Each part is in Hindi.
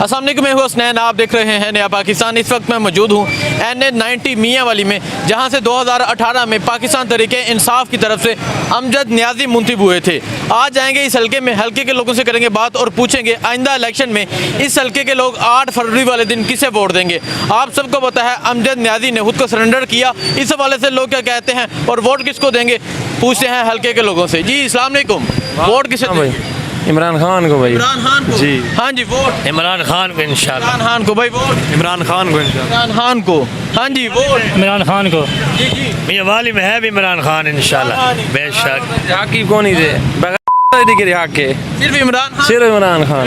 अस्सलाम वालेकुम, मैं हूं हसनैन, आप देख रहे हैं नया पाकिस्तान। इस वक्त मैं मौजूद हूं NH90 मियांवाली में, जहां से 2018 में पाकिस्तान तहरीके इंसाफ की तरफ से अमजद नियाजी मुंतखब हुए थे। आज जाएंगे इस हल्के के लोगों से करेंगे बात और पूछेंगे आइंदा इलेक्शन में इस हल्के के लोग 8 फरवरी वाले दिन किसे वोट देंगे। आप सबको पता है अमजद नियाजी ने खुद को सरेंडर किया, इस हवाले से लोग क्या कहते हैं और वोट किसको देंगे पूछते हैं हल्के के लोगों से। जी अस्सलाम वालेकुम, वोट किसे देंगे? इमरान खान को भाई। इमरान खान को जी। हाँ जी, वोट इमरान खान को इंशाल्लाह। इमरान खान को भाई, वोट इमरान खान को इंशाल्लाह। इमरान खान को हाँ जी, वोट इमरान खान को। जी जी। मियां वाली में है भी इमरान खान इंशाल्लाह बेशक। हाकी कौन ही दे बगैर हाक के सिर्फ इमरान खान, सिर्फ इमरान खान।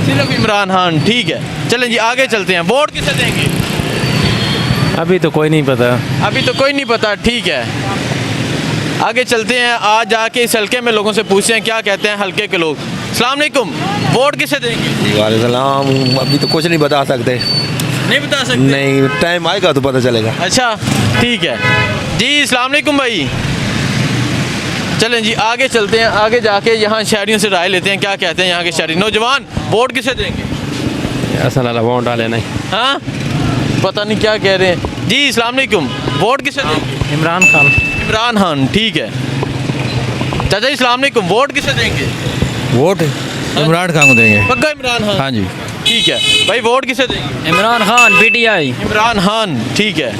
सिर्फ इमरान खान, ठीक है। चलें जी आगे चलते हैं, वोट किसे देंगे? अभी तो कोई नहीं पता। अभी तो कोई नहीं पता, ठीक है। आगे चलते हैं, आज जाके इस हल्के में लोगों से पूछते हैं क्या कहते हैं हल्के के लोग। अस्सलाम वालेकुम, वोट किसे देंगे? वालेकुम, अभी तो कुछ नहीं बता सकते। नहीं बता सकते? नहीं, टाइम आएगा तो पता चलेगा। अच्छा ठीक है जी। अस्सलाम वालेकुम भाई। चलें जी आगे चलते हैं, आगे जाके यहाँ शहरियों से राय लेते हैं क्या कहते हैं यहाँ के शहरी। नौजवान वोट किसे देंगे? ऐसा वोट डाले नहीं। हाँ पता नहीं क्या कह रहे हैं जी। अस्सलाम वालेकुम, वोट किसे देंगे? इमरान खान। इमरान खान, ठीक है। चाचा जी अस्सलाम वालेकुम, वोट किसे देंगे? वोट इमरान खान को देंगे। पक्का इमरान खान? हाँ जी। ठीक है भाई, वोट किसे देंगे? इमरान खान PTI। इमरान खान, ठीक है।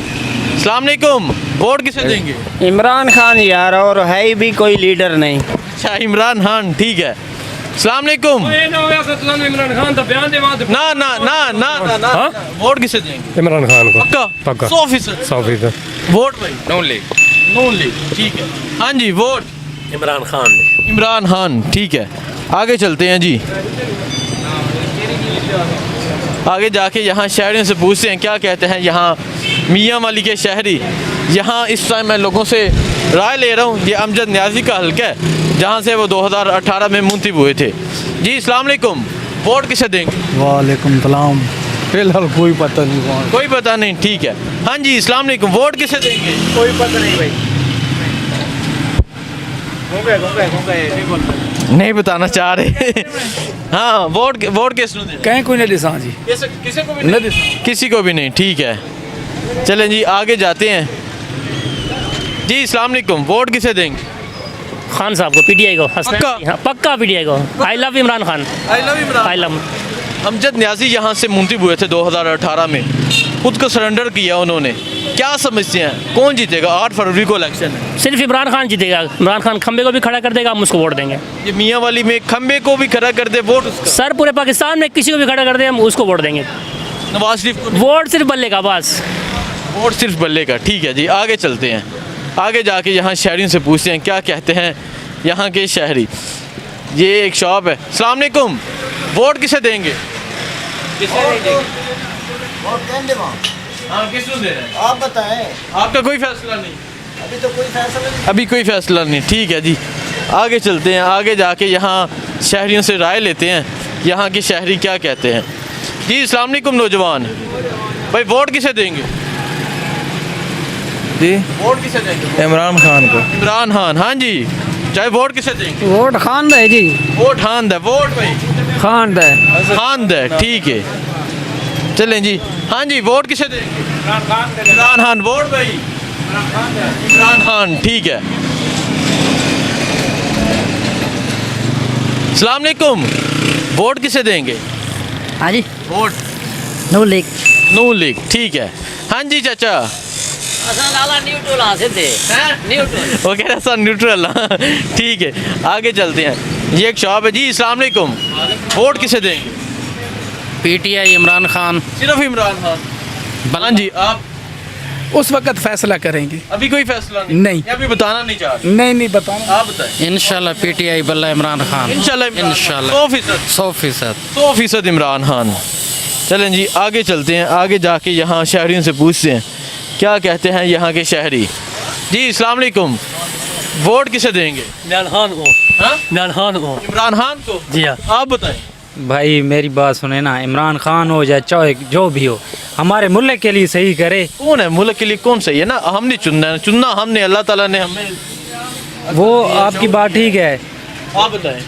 अस्सलाम वालेकुम, वोट किसे देंगे? इमरान खान यार, और है ही भी कोई लीडर नहीं। अच्छा इमरान खान, ठीक है। अस्सलाम वालेकुम। इमरान खान तो बयान दे ना ना ना ना ना ना हाँ? वोट किसे देंगे? इमरान खान को पक्का पक्का 100%। 100%। वोट भाई नॉन लीग। नून लीग, ठीक है। हाँ जी, वोट इमरान खान। इमरान खान, ठीक है। आगे चलते हैं जी, आगे जाके यहाँ शहरियों से पूछते हैं क्या कहते हैं यहाँ मियांवाली के शहरी। यहाँ इस टाइम मैं लोगों से राय ले रहा हूँ। ये अमजद नियाजी का हल्का है जहाँ से वो 2018 में मुंतखब हुए थे। जी अस्सलाम वालेकुम, वोट किसे देंगे? वालेकुम सलाम। फिलहाल कोई पता नहीं कौन। कोई पता नहीं, ठीक है। हाँ जी अस्सलाम वालेकुम, वोट किसे देंगे? कोई पता नहीं भाई। नहीं बताना चाह रहे। हाँ वोट किस ने? कहीं कोई नहीं दिशा जी। किसी को भी नहीं? किसी को भी नहीं, ठीक है। चलें जी आगे जाते हैं। जी अस्सलाम वालेकुम, वोट किसे देंगे? खान साहब को, PTI को। पक्का? हाँ, पक्का PTI को। I love Imran Khan. I love Imran. I love. Amjad Niazi यहाँ से मुंतखब हुए थे 2018 में, खुद को सरेंडर किया उन्होंने। क्या समझते हैं कौन जीतेगा? 8 फरवरी को इलेक्शन है। सिर्फ इमरान खान जीतेगा। इमरान खान खंबे को भी खड़ा कर देगा, हम उसको वोट देंगे। ये मियांवाली में खंबे को भी खड़ा कर दे, वोट उसका। सर पूरे पाकिस्तान में किसी को भी खड़ा कर दे, हम उसको वोट देंगे। नवाज शरीफ को वोट सिर्फ बल्ले का, बस। वोट सिर्फ बल्ले का, ठीक है जी। आगे चलते हैं, आगे जाके यहाँ शहरियों से पूछते हैं क्या कहते हैं यहाँ के शहरी। ये एक शॉप है। अस्सलाम वालेकुम, वोट किसे देंगे? हाँ किसको दे रहे हैं? आप बताएं। आपका कोई फैसला नहीं? अभी तो कोई फैसला नहीं। अभी कोई फैसला नहीं, ठीक है जी। आगे चलते हैं, आगे जाके यहाँ शहरियों से राय लेते हैं यहाँ के शहरी क्या कहते हैं। जी अस्सलाम वालेकुम नौजवान भाई, वोट किसे देंगे? जी वोट किसे देंगे? इमरान खान को। इमरान खान, हाँ जी। चाहे वोट किसे देंगे? वोट खान दे जी। वोट खान दे, वोट भाई खान दे। खान दे, ठीक है। चलें जी, हाँ जी, वोट किसे देंगे? इमरान खान, वोट भाई इमरान खान, ठीक है। अस्सलाम वालेकुम, वोट किसे देंगे? हाँ जी, वोट नून लीग। नून लीग, ठीक है। हाँ जी चाचा, वो कह रहा सर न्यूट्रल। ठीक है, आगे चलते हैं। ये एक शॉप है जी। अस्सलाम वालेकुम, वोट किसे देंगे? PTI इमरान खान। सिर्फ इमरान खान। हाँ जी, आप उस वक्त फैसला करेंगे। अभी कोई फैसला नहीं। या अभी बताना नहीं चाह रहे? नहीं बताना। आप बताएं। इंशाल्लाह PTI बल्ला इमरान खान। इंशाल्लाह 100%। 100%। 100% इमरान खान। चलें जी आगे चलते हैं, आगे जाके यहाँ शहरियों से पूछते हैं क्या कहते हैं यहाँ के शहरी। जी अस्सलाम वालेकुम, वोट किसे देंगे? इमरान खान को। हाँ? इमरान खान को। इमरान खान को? जी हाँ। आप बताएं। भाई मेरी बात सुने ना, इमरान खान हो या चाहे जो भी हो, हमारे मुल्क के लिए सही करे। कौन है मुल्क के लिए? कौन सही है ना, हमने चुनना हमने, अल्लाह ताला ने हमें। वो आपकी बात ठीक है। आप बताएं।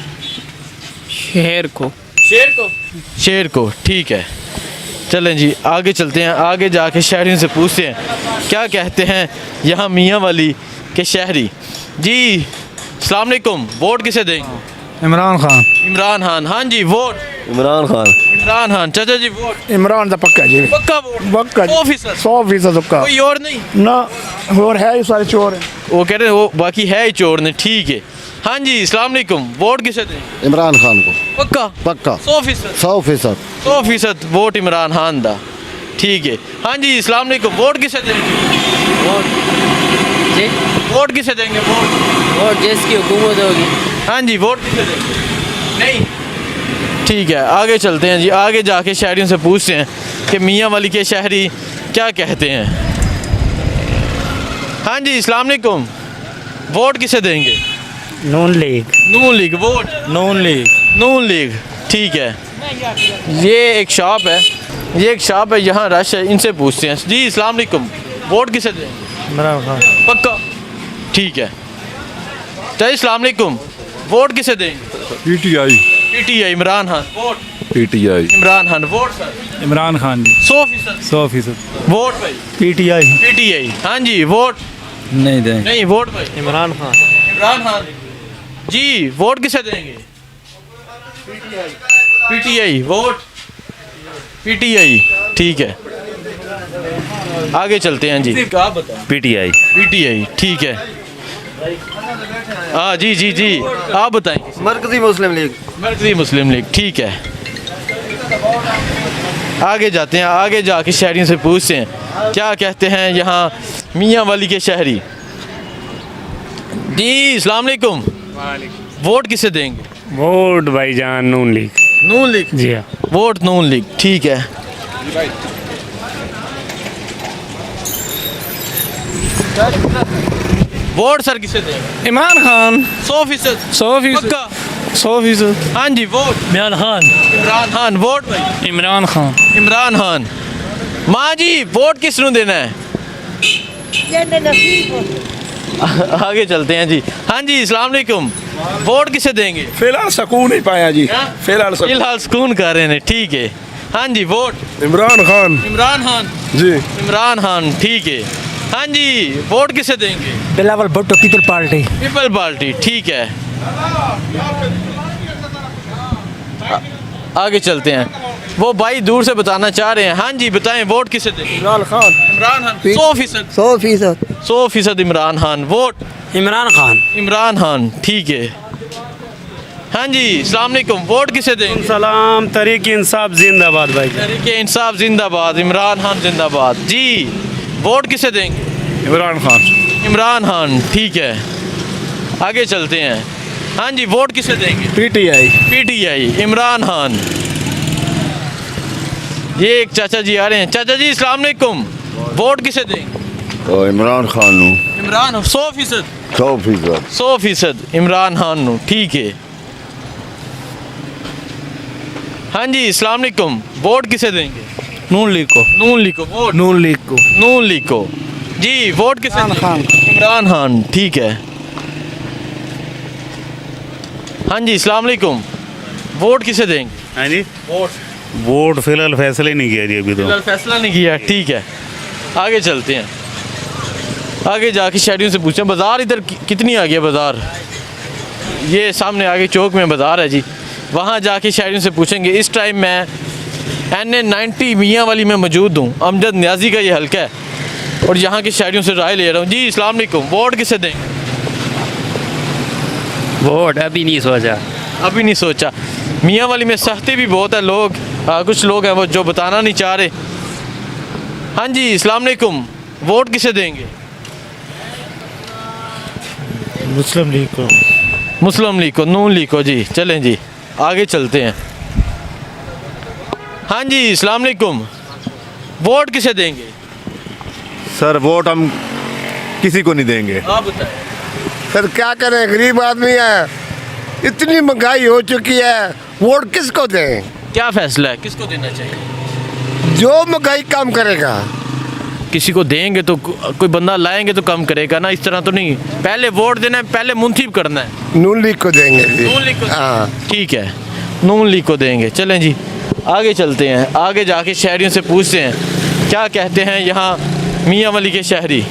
शहर को शेर को, ठीक है। चलें जी आगे चलते हैं, आगे जाके शहरियों से पूछते हैं क्या कहते हैं यहाँ मियाँ वाली के शहरी। जी अस्सलाम वालेकुम, वोट किसे देंगे? इमरान खान। इमरान खान, हाँ जी वोट इमरान खान। इमरान खान। चाचा जी वोट? इमरान का पक्का जी, पक्का वोट? पक्का 100%? 100% पक्का। कोई और नहीं? ना और है, ये सारे चोर हैं। वो कह रहे हैं वो बाकी है ही चोर ने, ठीक है। हाँ जी अस्सलाम वालेकुम, वोट किसे देंगे? इमरान खान को पक्का? पक्का 100%? 100%। 100% वोट इमरान खान दा, ठीक है। हाँ जी अस्सलाम वालेकुम, वोट किसे देंगे? जी वोट किसे देंगे? वोट और जिसकी हुकूमत होगी। हाँ जी वोट किसे देंगे? नहीं, ठीक है। आगे चलते हैं जी, आगे जाके शहरियों से पूछते हैं कि मियाँ वाली के शहरी क्या कहते हैं। हाँ जी अस्सलाम वालेकुम, वोट किसे देंगे? नून लीग। नून लीग। वोट? नून लीग। नून लीग, ठीक है। ये एक शॉप है, ये एक शॉप है, यहाँ रश है, इनसे पूछते हैं। जी अस्सलाम वालेकुम, वोट किसे देंगे? इमरान खान। पक्का, ठीक है। चाचा अस्सलाम वालेकुम, वोट किसे देंगे? PTI. PTI Imran Khan. Vote? PTI. Imran Khan. Vote sir? Imran Khan ji. 100%? 100%। Vote भाई? पीटीआई। पीटीआई, हाँ जी वोट? नहीं देंगे। नहीं, वोट भाई? इमरान खान। इमरान खान जी, वोट किसे देंगे? पीटीआई। वोट? पीटीआई, ठीक है। आगे चलते हैं जी, आप बताओ। पीटीआई। पीटीआई, ठीक है। हाँ जी जी जी, आप बताएं। मरकजी मुस्लिम लीग। मरकजी मुस्लिम लीग, ठीक है। आगे जाते हैं, आगे जाके शहरियों से पूछते हैं क्या कहते हैं यहाँ मियाँ वाली के शहरी। जी अस्सलाम वालेकुम, वोट किसे देंगे? वोट भाईजान नून लीग। नून लीग। जी हाँ। वोट नून लीग, ठीक है। वोट सर किसे देंगे? इमरान खान। 100%? 100%। पक्का? 100%। हाँ जी वोट? इमरान खान। इमरान खान। वोट भाई? इमरान खान। इमरान खान। माँ जी वोट किस नू देना है? आगे चलते हैं जी। हाँ जी अस्सलाम वालेकुम, वोट किसे देंगे? फिलहाल सुकून नहीं पाया जी। हाँ? फिलहाल सुकून कर रहे हैं, ठीक है। हाँ जी वोट? इमरान खान इमरान खान जी। इमरान खान, ठीक है। हाँ जी वोट किसे देंगे? Bilawal Bhutto, people party. People party, ठीक है। आगे चलते हैं, वो भाई दूर से बताना चाह रहे हैं। हाँ जी बताएं, वोट किसे देंगे? इमरान खान। इमरान खान। 100%? 100%। 100% इमरान खान। वोट? इमरान खान। इमरान खान, ठीक है। हाँ जी अस्सलाम वालेकुम, वोट किसे देंगे? सलाम, तरीके इंसाफ जिंदाबाद भाई। तहरीके इंसाफ जिंदाबाद, इमरान खान जिंदाबाद। जी वोट किसे देंगे? इमरान खान। इमरान खान, ठीक है। आगे चलते हैं। हाँ जी वोट किसे देंगे? पीटीआई। पीटीआई, इमरान खान। ये एक चाचा जी आ रहे हैं। चाचा जी अस्सलाम वालेकुम, वोट किसे देंगे? इमरान खान नू इमरान 100%? 100%। 100% इमरान खान नू, ठीक है। हाँ जी अस्सलाम वालेकुम, वोट किसे देंगे? नून लीग को। नून लीग को। वोट? नून लीग को। नून लीग को, जी वोट किसे इमरान खान। देंगे? इमरान खान, ठीक है। हाँ जी अस्सलाम वालेकुम, वोट किसे देंगे? हाँ जी, वोट? वोट फिलहाल फैसला ही नहीं किया जी अभी तो। फिलहाल फैसला नहीं किया, ठीक है। आगे चलते हैं, आगे जाके शहरियों से पूछें बाज़ार इधर कितनी आ गया बाज़ार। ये सामने आगे चौक में बाज़ार है जी, वहाँ जाके शहरियों से पूछेंगे। इस टाइम मैं NA90 मियाँ वाली में मौजूद हूँ, अमजद न्याजी का ये हल्का है, और यहाँ के शहरियों से राय ले रहा हूँ। जी अस्सलाम वालेकुम, वोट किसे देंगे? वोट अभी नहीं सोचा। अभी नहीं सोचा। मियाँ वाली में सख्ती भी बहुत है, लोग कुछ लोग हैं वो जो बताना नहीं चाह रहे। हाँ जी अस्सलाम वालेकुम, वोट किसे देंगे? मुस्लिम लीग को। मुस्लिम लीग को, नून लीग को, जी। चलें जी आगे चलते हैं। हाँ जी अस्सलाम वालेकुम, वोट किसे देंगे? सर वोट हम किसी को नहीं देंगे। आप बताएं। सर क्या करें, गरीब आदमी है, इतनी महंगाई हो चुकी है, वोट किसको दें? क्या फैसला है, किसको देना चाहिए? जो महंगाई कम करेगा। किसी को देंगे तो कोई बंदा लाएंगे तो कम करेगा ना, इस तरह तो नहीं। पहले वोट देना है, पहले मुंतखब करना है। नून लीग को देंगे जी। नून लीग को, हाँ। ठीक है। नून लीग को देंगे। चलें जी आगे चलते हैं, आगे जाके शहरियों से पूछते हैं क्या कहते हैं यहाँ मियाँ वली के शहरी।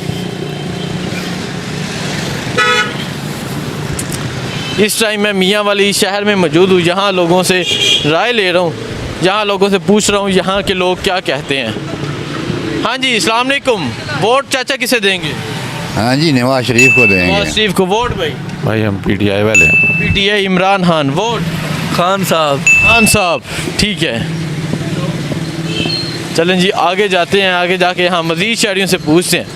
इस टाइम मैं मियाँ वाली शहर में मौजूद हूँ, यहाँ लोगों से राय ले रहा हूँ, यहाँ लोगों से पूछ रहा हूँ यहाँ के लोग क्या कहते हैं। हाँ जी अस्सलाम वालेकुम, वोट चाचा किसे देंगे? हाँ जी नवाज शरीफ को नवाज देंगे। शरीफ को वोट भाई? भाई हम पीटीआई वाले। पीटीआई इमरान खान। वोट खान साहब। खान साहब, ठीक है। चलें जी आगे जाते हैं, आगे जाके यहाँ मज़ीद शहरियों से पूछते हैं।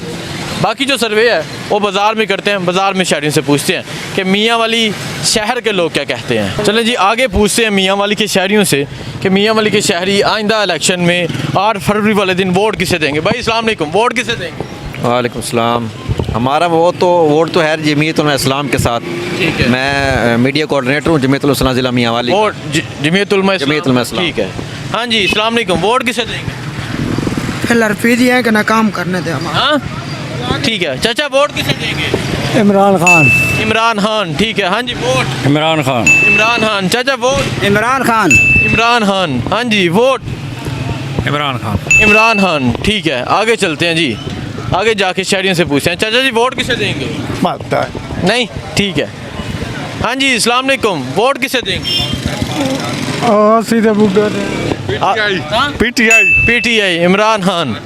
बाकी जो सर्वे है वो बाज़ार में करते हैं, बाज़ार में शहरियों से पूछते हैं कि मियाँ वाली शहर के लोग क्या कहते हैं। चलें जी आगे पूछते हैं मियाँ वाली के शहरियों से कि मियाँ वाली के शहरी आइंदा इलेक्शन में 8 फरवरी वाले दिन वोट किसे देंगे? भाई अस्सलाम वालेकुम, वोट किसे देंगे? वालेकुम सलाम। हमारा वोट तो है जमीयत इस्लाम के साथ। ठीक है। मैं मीडिया कोऑर्डिनेटर हूँ जमीयत उल-इस्लाम ज़िला मियाँ वाली। वोट जमीयत उलमा इस्लाम। ठीक है। हाँ जी अस्सलाम वालेकुम, वोट किसे देंगे? फिलहाल पीजी है कि ना काम करने दे हमारा। हाँ ठीक है चाचा, वोट किसे देंगे? इमरान खान। इमरान खान, ठीक है। हाँ जी वोट? इमरान खान। इमरान खान। चाचा वोट? इमरान खान। इमरान खान। हाँ जी वोट? इमरान खान। इमरान खान, ठीक है। आगे चलते हैं जी, आगे जाके शहरियों से पूछते हैं। चाचा जी वोट किसे देंगे? नहीं, ठीक है। हाँ जी अस्सलाम वालेकुम, वोट किसे देंगे? सीधे बुड्ढा पीटीआई। पीटीआई इमरान खान।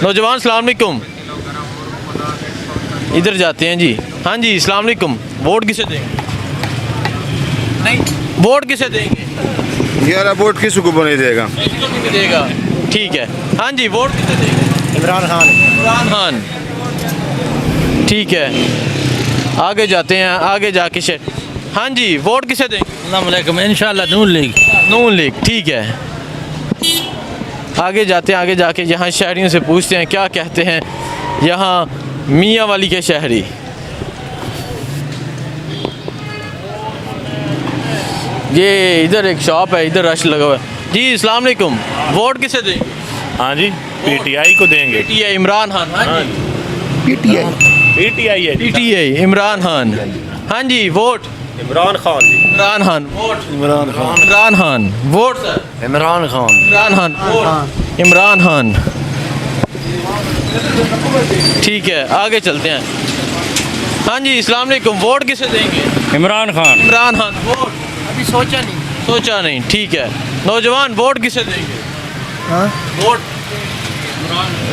नौजवान अस्सलाम वालेकुम, इधर जाते हैं जी। हाँ जी अस्सलाम वालेकुम, वोट किसे देंगे? नहीं, वोट किसे देंगे? यार वोट किसी को नहीं देगा। किसे देगा? ठीक है। हाँ जी वोट किसे देंगे? इमरान खान। इमरान खान, ठीक है। आगे जाते हैं, आगे जाके हाँ जी वोट किसे देंगे? इंशाल्लाह नून लीग। नून लीग, ठीक है। आगे जाते हैं, आगे जाके यहाँ शहरियों से पूछते हैं क्या कहते हैं यहाँ मियाँ वाली के शहरी। ये इधर एक शॉप है, इधर रश लगा हुआ है जी। अस्सलाम वालेकुम, वोट किसे देंगे? हाँ जी पीटीआई को देंगे। पीटीआई इमरान खान। हाँ जी पीटीआई है। पीटीआई इमरान खान। हाँ जी vote? Imran Khan ji. Imran Khan. Vote? Imran Khan. Imran Khan. Vote sir? Imran Khan. Imran Khan. Vote? Imran Khan, ठीक है। आगे चलते हैं। हाँ जी अस्सलाम वालेकुम, वोट किसे देंगे? इमरान खान। इमरान खान। वोट? अभी सोचा नहीं, ठीक है। नौजवान वोट किसे देंगे? वोट?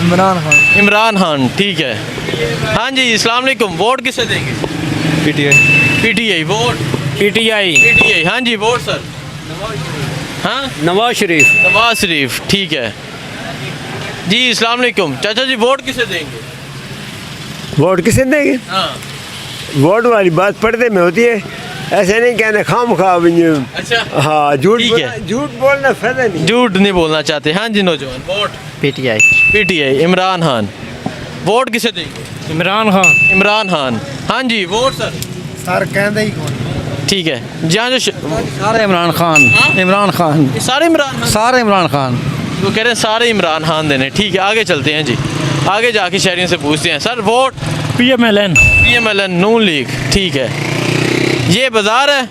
इमरान खान। इमरान खान, ठीक है। हाँ जी अस्सलाम वालेकुम, वोट किसे देंगे? पीटीआई। पीटीआई। वोट? पीटीआई। पीटीआई। हाँ जी वोट सर? हाँ नवाज शरीफ। नवाज शरीफ, ठीक है जी। अस्सलाम वालेकुम, चाचा जी वोट किसे देंगे? वोट किसे देंगे? हाँ वोट वाली बात पर्दे में होती है, ऐसे नहीं कहना खाम खा। अच्छा, हाँ ठीक है। झूठ बोलना फायदा नहीं। झूठ नहीं बोलना चाहते। हाँ जी नौजवान, वोट? पीटीआई। पीटीआई इमरान खान। वोट किसे देंगे? इमरान खान। इमरान खान। हाँ जी वोट सर? सर कहते ही कौन? ठीक है। जहाँ जो सारे इमरान खान। इमरान खान। सारे इमरान खान? सारे इमरान खान। वो कह रहे हैं सारे इमरान खान देने। ठीक है आगे चलते हैं जी, आगे जाके शहरियों से पूछते हैं। Sir vote? PMLN। PMLN Noon league, ठीक है। ये बाज़ार है,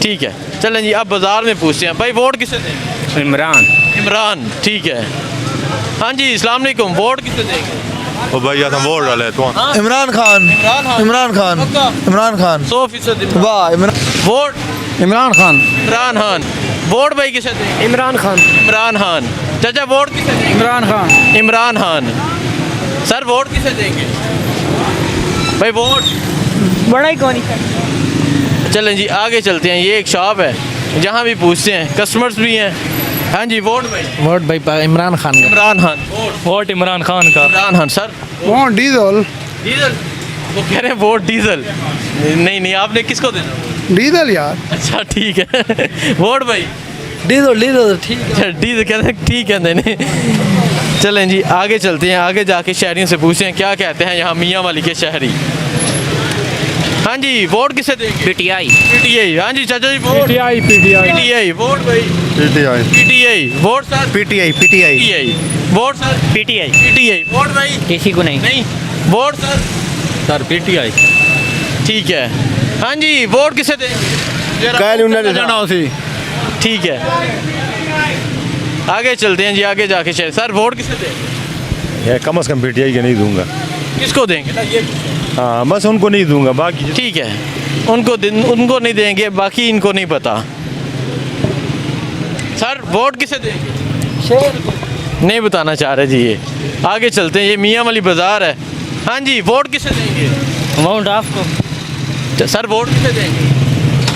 ठीक है। चलें जी अब बाज़ार में पूछते हैं। भाई वोट किसे देंगे? इमरान। इमरान, ठीक है। हाँ जी अस्सलाम वालेकुम, वोट किसे देंगे? ओ भाई यार वोट डाले तो। हाँ? इमरान खान। इमरान खान। इमरान खान। पक्का? इमरान खान। 100% वाह वोट? इमरान खान। इमरान खान। वोट भाई किसे देंगे? इमरान खान। इमरान खान। चाचा वोट किसे देंगे? इमरान खान। इमरान खान। सर वोट किसे देंगे? भाई वोट? बड़ा ही कौन? चलें जी आगे चलते हैं। ये एक शॉप है, जहाँ भी पूछते हैं, कस्टमर्स भी हैं। हाँ जी वोट भाई? वोट भाई इमरान खान का। इमरान खान। वोट इमरान खान का। Imran Khan. Sir vote diesel. Diesel? वो कह रहे हैं वोट डीजल। नहीं आपने किसको देना? डीजल यार। अच्छा ठीक है। वोट भाई? डीजल ठीक है। अच्छा डीजल कह रहे हैं, ठीक है। नहीं चलें जी आगे चलते हैं, आगे जाके शहरियों से पूछते हैं क्या कहते हैं यहाँ मियाँ वाली के शहरी। हाँ जी वोट किसे देंगे? पीटीआई। पीटीआई। हाँ जी चाचा जी वोट? पीटीआई। पीटीआई। वोट भाई? PTI. PTI. Vote sir? PTI. PTI. Vote sir? PTI. PTI. Vote भाई? किसी को नहीं। नहीं। Vote sir? Sir PTI। ठीक है। हाँ जी वोट किसे देंगे? कल उन्होंने जाना उसी ठीक है, आगे चलते हैं जी, आगे जाके शायद सर वोट किसे देंगे? कम से कम पीटीआई के नहीं दूंगा। किसको देंगे ना ये? हाँ बस उनको नहीं दूंगा, बाकी ठीक है, उनको नहीं देंगे, बाकी इनको नहीं पता। सर वोट किसे देंगे? नहीं बताना चाह रहे जी ये। आगे चलते हैं, ये मियाँ वाली बाजार है। हाँ जी, वोट किसे देंगे? वोट आपको। सर वोट किसे देंगे?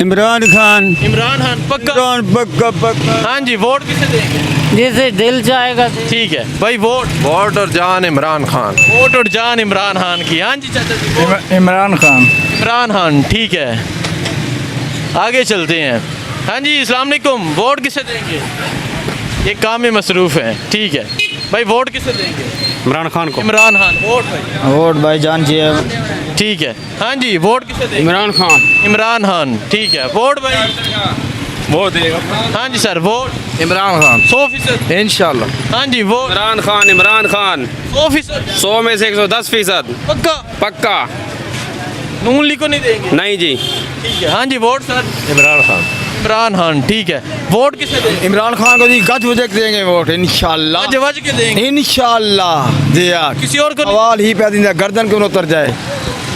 इमरान खान। इमरान खान पक्का? पक्का। हाँ जी, वोट किसे देंगे? जैसे दिल चाहेगा। ठीक है भाई, वोट और जान इमरान खान। वोट और जान इमरान खान की। हाँ जी चाचा जी, वोट इमरान खान। इमरान खान ठीक है, आगे चलते हैं। हाँ जी अस्सलाम वालेकुम, वोट किसे देंगे? ये काम में मसरूफ़ हैं, ठीक है भाई, वोट किसे देंगे? इमरान खान को। इमरान खान। वोट भाई? वोट भाईजान जी ठीक है। हाँ जी, वोट किसे देंगे? इमरान खान। इमरान खान ठीक है। वोट भाई? वो देगा। हाँ जी सर, वोट? इमरान खान 100%। इंशाल्लाह। हाँ जी, वोट? इमरान खान। इमरान खान 100%। 100 में से 110%। पक्का? पक्का। नून लीग को नहीं देंगे? नहीं जी। ठीक है। हाँ जी, वोट सर? इमरान खान। इमरान खान ठीक है। वोट किसे देंगे? इमरान खान को जी गज बजे देंगे वोट इंशाल्लाह। वज के देंगे इंशाल्लाह जी यार। किसी और को नहीं? सवाल ही पैदा नहीं, गर्दन क्यों उतर जाए।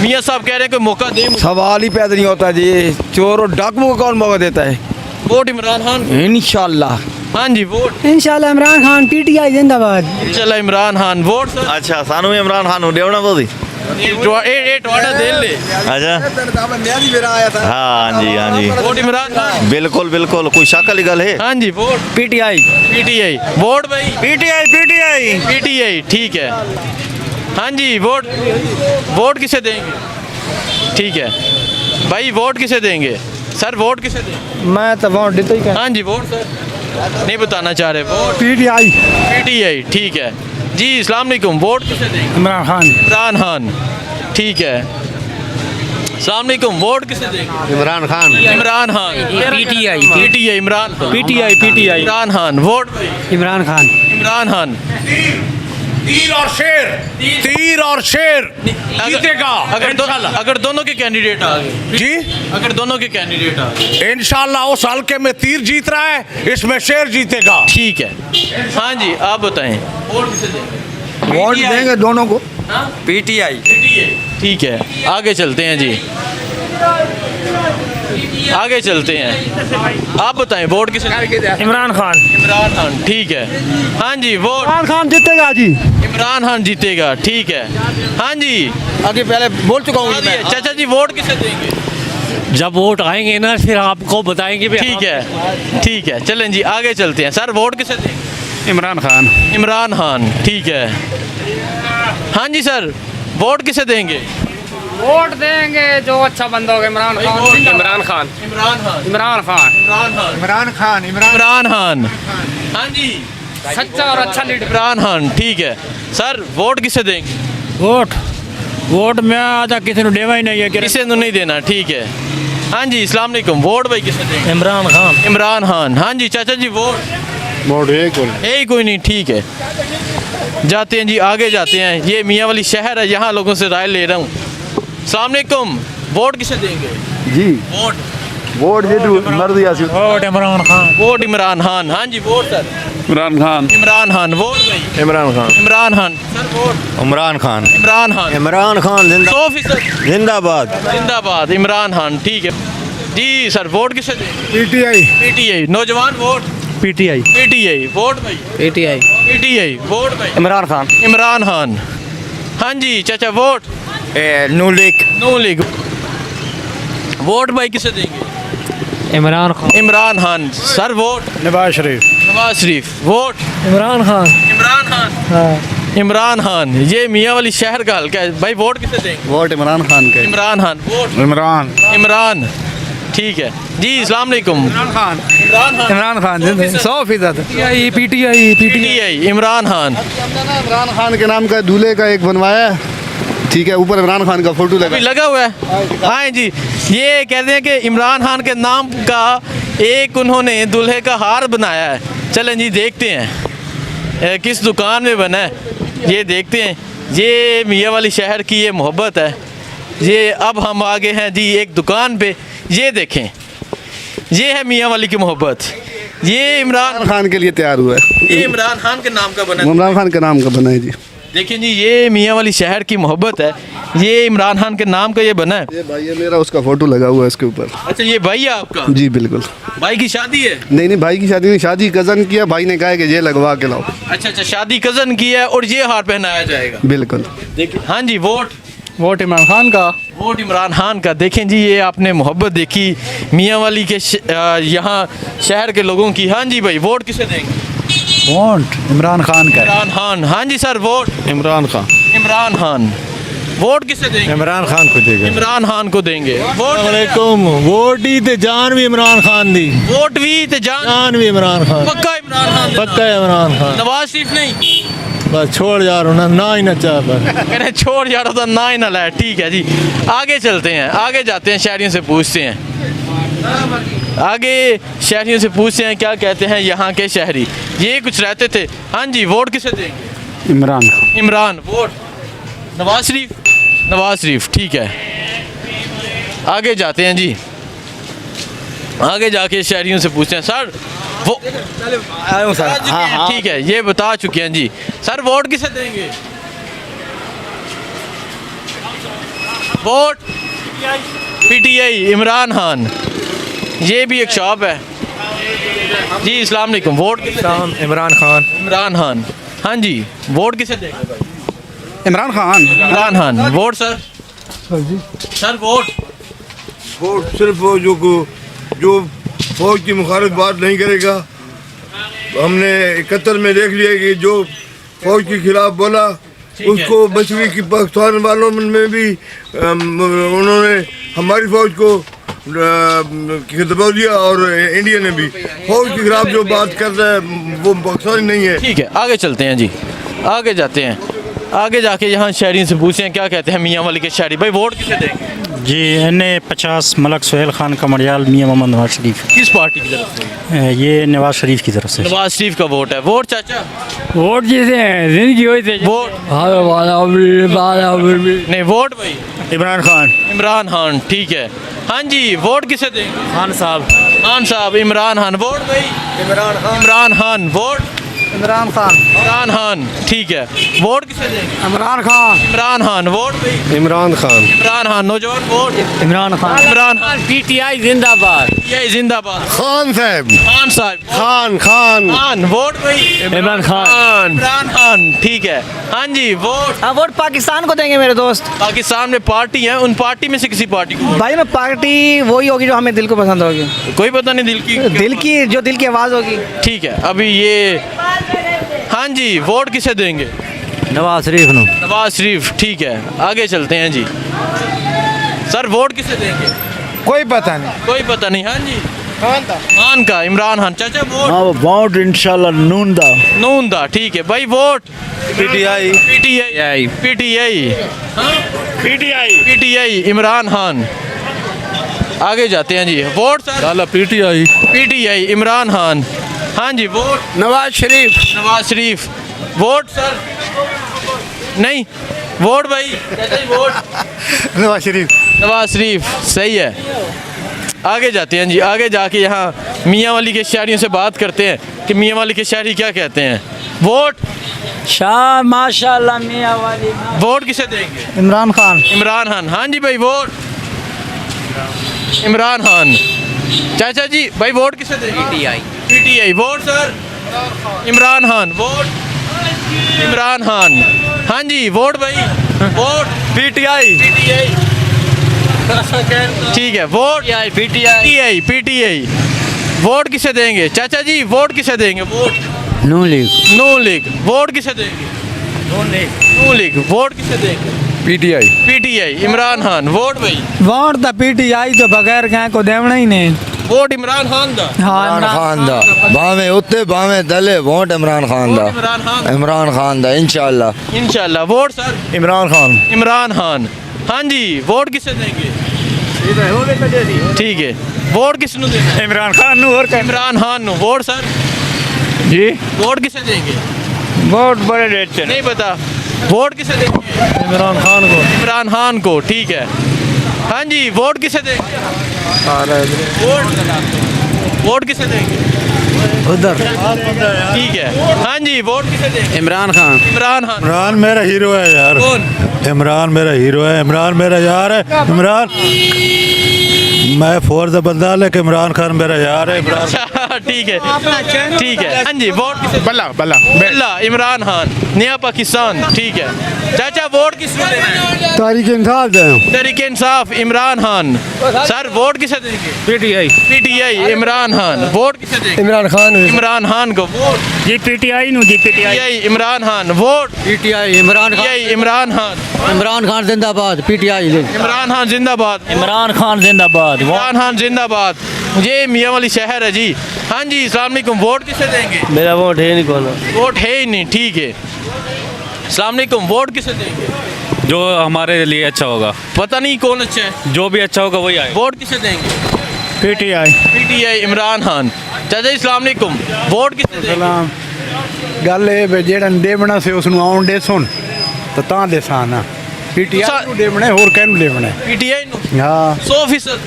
मियाँ साहब कह रहे हैं कि मौका दें। सवाल ही पैदा नहीं होता जी, चोर और डाकू को कौन मौका देता है? वोट इमरान खान? इंशाल्लाह। हाँ जी, वोट? इंशाल्लाह इमरान खान पीटीआई जिंदाबाद। चला इमरान खान। Vote sir? अच्छा सानू इमरान खान देवना बोली। टोड़ा दे ले। अच्छा हाँ जी हाँ जी, वोट इमरान खान? बिल्कुल बिल्कुल, कोई शक वाली गल है? हाँ जी, वोट? पीटीआई। पीटीआई। वोट भाई? पीटीआई। पीटीआई ठीक है। हाँ जी, वोट किसे देंगे? ठीक है भाई, वोट किसे देंगे? सर वोट किसे देंगे? मैं तो वोट देता ही। हाँ जी, वोट सर? नहीं बताना चाह रहे। वोट? पीटीआई। पीटीआई ठीक है जी। अस्सलाम वालेकुम, वोट किसे देंगे? इमरान खान। इमरान खान ठीक है। अस्सलाम वालेकुम, वोट किसे देंगे? Imran Khan. Imran Khan. PTI. PTI Imran Khan. PTI. Imran Khan. Vote भाई? इमरान खान। इमरान खान। तीर और शेर जीतेगा अगर दोनों के कैंडिडेट आ गए जी। अगर दोनों के कैंडिडेट आ गए इंशाल्लाह उस हल्के में तीर जीत रहा है, इसमें शेर जीतेगा। ठीक है। हाँ जी, आप बताएं वोट किसे देंगे? वोट देंगे दोनों को। पीटीआई। ठीक है, आगे चलते हैं जी, आगे चलते हैं। आप बताएं वोट किसे देंगे? इमरान खान। इमरान खान ठीक है। हाँ जी, वोट? इमरान खान जीतेगा जी। इमरान खान जीतेगा ठीक है। हाँ जी, आगे पहले बोल चुका हूँ मैं। चाचा जी वोट किसे देंगे? जब वोट आएंगे ना फिर आपको बताएंगे भी। ठीक है ठीक है, चलें जी आगे चलते हैं। सर वोट किसे देंगे? इमरान खान। इमरान खान ठीक है। हाँ जी सर, वोट किसे देंगे? वोट देंगे जो अच्छा बंदा होगा। इमरान खान। इमरान खान। इमरान खान। इमरान खान। इमरान खान। इमरान खान। इमरान खान हाँ जी, सच्चा और अच्छा लीडर। इमरान खान ठीक है। सर वोट किसे देंगे? वोट मैं आजा किसी ने देवा ही नहीं है। किसे तो नहीं देना ठीक है। हाँ जी अस्सलाम वालेकुम, वोट भाई किसे देंगे? इमरान खान। इमरान खान। हाँ जी चाचा जी वोट? यही कोई नहीं ठीक है। जाते हैं जी, आगे जाते हैं। ये मियाँ वाली शहर है, यहाँ लोगों से राय ले रहा हूँ। अस्सलाम वालेकुम, वोट किसे देंगे? जी वोट मर्जी वोट इमरान खान। वोट इमरान खान। हाँ जी, vote sir? Imran Khan. Imran Khan. Vote भाई? इमरान खान। इमरान खान। Sir vote? इमरान खान। इमरान खान। इमरान खान 100% जिंदाबाद। जिंदाबाद। इमरान खान ठीक है जी। सर वोट किसे देंगे? पीटीआई। पीटीआई। नौजवान वोट? पीटीआई। पीटीआई। वोट भाई? पीटीआई। पीटीआई। वोट भाई? इमरान खान। इमरान खान। हाँ जी चाचा वोट? नू लीग। No league. वोट भाई किसे देंगे? Imran Khan. Imran Khan. Sir vote? Nawaz Sharif. Nawaz Sharif. Vote? Imran Khan. Imran Khan. Imran Khan. ये मियाँ वाली शहर का हल्का है भाई, वोट किसे देंगे? वोट इमरान खान के। इमरान खान। वोट? इमरान। इमरान ठीक है जी। अस्सलाम वालेकुम। इमरान खान। इमरान खान। इमरान खान 100%। पीटीआई। पीटीआई। इमरान खान। इमरान खान के नाम का दूल्हे का एक बनवाया है, ठीक है, ऊपर इमरान खान का फोटो अभी लगा हुआ है। हाँ जी, ये कहते हैं कि इमरान खान के नाम का एक उन्होंने दूल्हे का हार बनाया है। चलें जी देखते हैं किस दुकान में बना है, ये देखते हैं। ये मियाँ वाली शहर की ये मोहब्बत है। ये अब हम आगे हैं जी एक दुकान पे। ये देखें, ये है मियाँ वाली की मोहब्बत। ये इमरान खान के लिए तैयार हुआ है। ये इमरान खान के नाम का बना है। इमरान खान के नाम का बना है जी। देखिए जी, ये मियाँ वाली शहर की मोहब्बत है, ये इमरान खान के नाम का ये बना है। ये भाई है मेरा, उसका फोटो लगा हुआ है इसके ऊपर। अच्छा, ये भाई है आपका? जी बिल्कुल। भाई की शादी है? नहीं नहीं, भाई की शादी नहीं, शादी कज़न की है। भाई ने कहा है कि ये लगवा के लाओ। अच्छा अच्छा, शादी कज़न की है और ये हार पहनाया जाएगा। बिल्कुल। देखिए, हाँ जी, वोट इमरान खान का। वोट इमरान खान का। देखें जी, ये आपने मोहब्बत देखी मियाँ वाली के यहाँ शहर के लोगों की। हाँ जी भाई, वोट किसे देंगे? वोट इमरान खान का। इमरान खान। हाँ जी sir, vote Imran Khan. Imran Khan. Vote किसे देंगे? इमरान खान को देगा। इमरान खान को देंगे। वोट वोट ही ते जान भी इमरान खान दी। वोट भी ते जान भी इमरान खान। पक्का इमरान खान। पक्का इमरान खान। नवाज शरीफ नहीं? बस छोड़ जा रहा ना ही ना चाह कहने छोड़ जा रहा था, ना ही ना लाया। ठीक है जी, आगे चलते हैं, आगे जाते हैं, शहरियों से पूछते हैं। आगे शहरियों से पूछते हैं क्या कहते हैं यहाँ के शहरी। ये कुछ रहते थे। हाँ जी, वोट किसे देंगे? इमरान। इमरान। वोट नवाज शरीफ? नवाज शरीफ। ठीक है, आगे जाते हैं जी, आगे जाके शहरियों से पूछते हैं। सर वो ठीक है, ये बता चुके हैं जी। सर वोट किसे देंगे? वोट पीटीआई, इमरान खान। ये भी एक शॉप है जी। अस्सलाम वालेकुम। वोट किसे देंगे? इमरान खान। इमरान खान। हाँ जी, वोट किसे देंगे? Imran Khan. Imran Khan. Vote sir? Sir vote? Vote सिर्फ वो जो फौज की मुखालिफ बात नहीं करेगा। हमने 71 में देख लिया कि जो फौज के खिलाफ बोला उसको बचवी की पाकिस्तान वालों में भी उन्होंने हमारी फौज को दबा दिया और इंडिया ने भी। फौज के खिलाफ जो बात कर रहा है वो पाकिस्तानी नहीं है। ठीक है, आगे चलते हैं जी, आगे जाते हैं, आगे जाके यहाँ शहरियों से पूछते हैं क्या कहते हैं मियाँ वाली के शहरी। भाई वोट किसे देंगे? जी एने 50 मलक सुहेल खान का मड़ियाल मियाँ मोहम्मद नवाज शरीफ। किस पार्टी की तरफ से? ये नवाज शरीफ की तरफ से। नवाज शरीफ का वोट है। वोट चाचा? वोट जिसे जिंदगी हुई थे वोट नहीं, वोट भाई इमरान खान। इमरान खान। ठीक है, हाँ जी, वोट किसे देंगे? खान साहब। खान साहब। इमरान खान। वोट भाई? इमरान खान। वोट? इमरान खान। इमरान खान। ठीक है, वोट किसे देंगे? इमरान खान। इमरान खान। वोट भाई? इमरान खान। इमरान खान। नौजवान वोट? इमरान खान। इमरान खान। पीटीआई जिंदाबाद। ये जिंदाबाद। खान साहब। खान साहब। खान खान खान। वोट भाई? इमरान खान। इमरान खान। ठीक है, हाँ जी, वोट? हाँ, वोट पाकिस्तान को देंगे मेरे दोस्त। पाकिस्तान में पार्टी है, उन पार्टी में से किसी पार्टी को? भाई मैं पार्टी वही होगी जो हमें दिल को पसंद होगी। कोई पता नहीं दिल की जो दिल की आवाज़ होगी। ठीक है, अभी ये हाँ जी, वोट किसे देंगे? नवाज शरीफ नो। नवाज शरीफ। ठीक है, आगे चलते हैं जी। सर वोट किसे देंगे? कोई पता नहीं। कोई पता नहीं। हाँ जी, खान का। इमरान खान। चाचा वोट? वोट इंशाल्लाह नून दा। नून दा। ठीक है भाई, वोट? पीटीआई। पीटीआई। पीटीआई। पीटीआई। इमरान खान। आगे जाते हैं जी। Vote sir? पीटीआई। पीटीआई। इमरान खान। हाँ जी, vote? Nawaz Sharif. Nawaz Sharif. Vote sir? नहीं, वोट भाई? वोट? नवाज शरीफ। नवाज शरीफ। सही है, आगे जाते हैं जी, आगे जाके यहाँ मियाँ वाली के शहरियों से बात करते हैं कि मियाँ वाली के शहरी क्या कहते हैं। वोट? शाह माशाल्लाह मियाँ वाली। वोट किसे देंगे? इमरान खान। इमरान खान। हाँ जी भाई, वोट? इमरान खान। चाचा जी भाई, वोट किसे देंगे? PTI. PTI. Vote sir? Imran Khan. Vote? Imran Khan. हाँ जी, वोट भाई? वोट? पीटीआई। पीटीआई। ठीक है, वोट? पीटीआई। पीटीआई। वोट किसे देंगे चाचा जी? वोट किसे देंगे? वोट? नून लीग। नून लीग। वोट किसे देंगे? नून लीग। वोट किसे देंगे? पीटीआई। पीटीआई। इमरान खान। वोट भाई? वोट दा पीटीआई तो बगैर कहीं को देवना ही नहीं। वोट इमरान खान दा। हाँ खान दा भावे उत्ते भावे दले वोट इमरान खान दा। इमरान खान। इमरान खान दा इंशाल्लाह। इंशाल्लाह। Vote sir? इमरान खान। इमरान खान। हाँ जी, वोट किसे देंगे? ठीक है, वोट किस नु देंगे? इमरान खान नु और इमरान खान नु। Vote sir? जी वोट किसे देंगे? वोट बड़े रेट से नहीं पता। वोट किसे देंगे? इमरान खान को। इमरान खान को। ठीक है, हाँ जी, वोट किसे देंगे? वोट वोट किसे देंगे? उधर ठीक है, हाँ जी, वोट किसे देंगे? इमरान खान। इमरान खान। इमरान मेरा हीरो है यार। कौन? इमरान मेरा हीरो है, इमरान मेरा यार है। इमरान, मैं फोर्स बंदा लेकिन इमरान खान मेरा यार है। इमरान अच्छा, ठीक है, ठीक है, हाँ जी, वोट किसे? बल्ला बल्ला बिल्ला, इमरान खान, नया पाकिस्तान। ठीक है चाचा, वोट किसको देना है? तारीख इंसाफ दें। तहरीक इंसाफ, इमरान खान। सर वोट किसे देंगे? पीटीआई। पीटीआई, इमरान खान। वोट किसे देंगे? इमरान खान। इमरान खान को वोट। जी पीटीआई नु जी पीटीआई। पीटीआई, इमरान खान। वोट पीटीआई इमरान पीटीआई, इमरान खान। इमरान खान जिंदाबाद। पीटीआई। इमरान खान जिंदाबाद। इमरान खान जिंदाबाद। इमरान खान जिंदाबाद। ये मियाँ वाली शहर है जी। हाँ जी, अस्सलाम वालेकुम। वोट किसे देंगे? मेरा वोट है नहीं कौन। वोट है ही नहीं, ठीक है। अस्सलाम वालेकुम। वोट किसे देंगे? जो हमारे लिए अच्छा होगा, पता नहीं कौन अच्छा है। जो भी अच्छा होगा वही आए। वोट किसे देंगे? पीटीआई। पीटीआई, इमरान खान। चाचा जी अस्सलाम वालेकुम। वोट किसे देंगे? गल ये जेड़ा देवना से उसनु आउन दे सुन तो तां दे साना पीटीआई ਨੂੰ ਦੇਵਣਾ ਹੋਰ ਕਿਹਨੂੰ ਦੇਵਣਾ? पीटीआई नु ਹਾਂ 100%।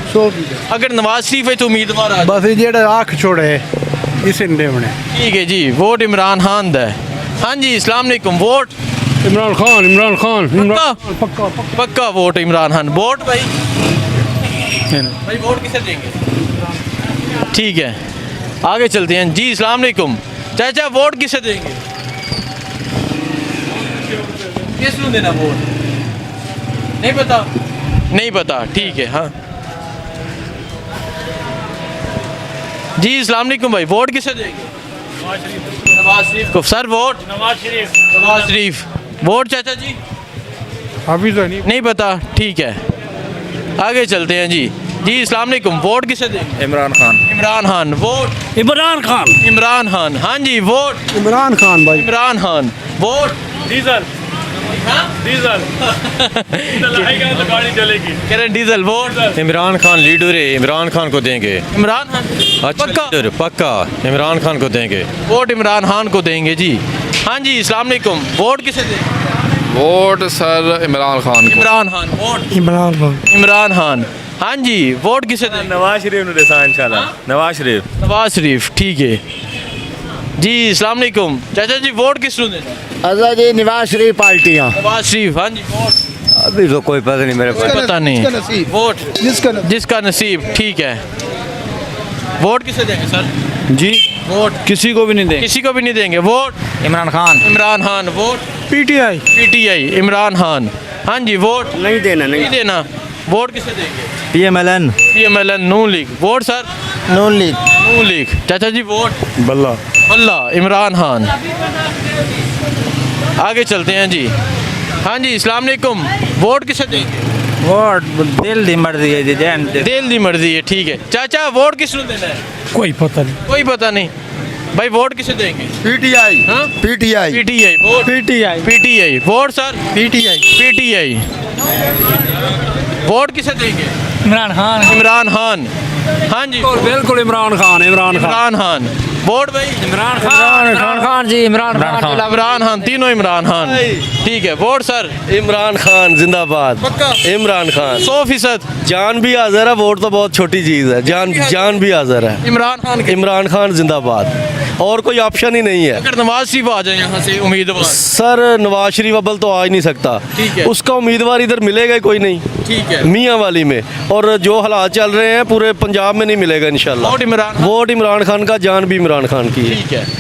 अगर नवाज शरीफ है तो उम्मीदवार आ ਬਸ ਜਿਹੜਾ ਅੱਖ ਛੋੜੇ ਇਸੇ ਨੂੰ ਦੇਵਣਾ। ठीक है जी, वोट इमरान खान दा है। हाँ जी, अस्सलाम वालेकुम। वोट इमरान खान। इमरान खान। पक्का पक्का वोट इमरान खान। वोट भाई वोट किसे देंगे? ठीक है, आगे चलते हैं जी। अस्सलाम वालेकुम। चाचा वोट किसे देंगे? किसको देना वोट? नहीं पता? नहीं पता, ठीक है। हाँ जी, अस्सलाम वालेकुम भाई। वोट किसे देंगे? नवाज शरीफ को। Sir vote? Nawaz Sharif. Vote चाचा जी? अभी तो नहीं नहीं पता, ठीक है, आगे चलते हैं जी। जी अस्सलाम वालेकुम। वोट किसे देंगे? इमरान खान। इमरान खान। वोट इमरान खान। इमरान खान। हाँ जी, वोट इमरान खान भाई। इमरान खान। वोट डीजल हाँ? डीजल लगाएगा तो गाड़ी चलेगी। कह रहे हैं diesel. Vote Imran Khan leader है, इमरान खान को देंगे। इमरान खान पक्का। लीडर पक्का इमरान खान को देंगे। वोट इमरान खान को देंगे जी। हाँ जी, अस्सलाम वालेकुम। वोट किसे देंगे? वोट सर इमरान खान को। इमरान खान। वोट इमरान खान। इमरान खान। हाँ जी, वोट किसे देंगे? नवाज शरीफ ने देसा इंशाल्लाह। नवाज शरीफ। नवाज शरीफ, ठीक है जी। अस्सलाम वालेकुम। चाचा जी वोट किसको देना? अजा जी नवाज शरीफ पार्टियाँ। नवाज शरीफ। हाँ जी, वोट अभी तो कोई पता नहीं मेरे पास। पता नहीं। वोट जिसका नसीब, ठीक है। वोट किसे देंगे सर? जी वोट किसी को भी नहीं देंगे। किसी को भी नहीं देंगे। वोट इमरान खान। इमरान खान। वोट पीटीआई। पीटीआई, इमरान खान। हाँ जी, वोट नहीं देना। नहीं देना। वोट किसे देंगे? PMLN। PMLN, Noon league. Vote sir? Noon league. Noon league. चाचा जी वोट? बल्ला। अल्लाह, इमरान खान। आगे चलते हैं जी। हाँ जी, अस्सलाम वालेकुम। वोट किसे देंगे? वोट दिल दी मर्जी है जी, जैन दिल दी मर्जी है, ठीक है। चाचा वोट किसको देना है? कोई पता नहीं। कोई पता नहीं भाई। वोट किसे देंगे? पीटीआई। हाँ? PTI. PTI. Vote PTI. PTI. Vote sir? PTI. PTI. Vote किसे देंगे? इमरान खान। इमरान खान। हाँ जी, बिल्कुल इमरान खान। इमरान खान। वोट भाई? इमरान खान जी। इमरान खान। इमरान खान। तीनों इमरान खान, ठीक है। Vote sir? इमरान खान जिंदाबाद। पक्का इमरान खान 100%। जान भी हाजिर है, वोट तो बहुत छोटी चीज है। जान भी हाजिर है। इमरान खान के। इमरान खान जिंदाबाद, और कोई ऑप्शन ही नहीं है। अगर नवाज शरीफ आ जाए यहाँ से उम्मीदवार? सर नवाज शरीफ अव्वल तो आ ही नहीं सकता, ठीक है। उसका उम्मीदवार इधर मिलेगा ही कोई नहीं, ठीक है। मियाँ वाली में। और जो हालात चल रहे हैं पूरे पंजाब में नहीं मिलेगा इंशाल्लाह। वोट इमरान। वोट इमरान खान का, जान भी इमरान खान की है। ठीक है।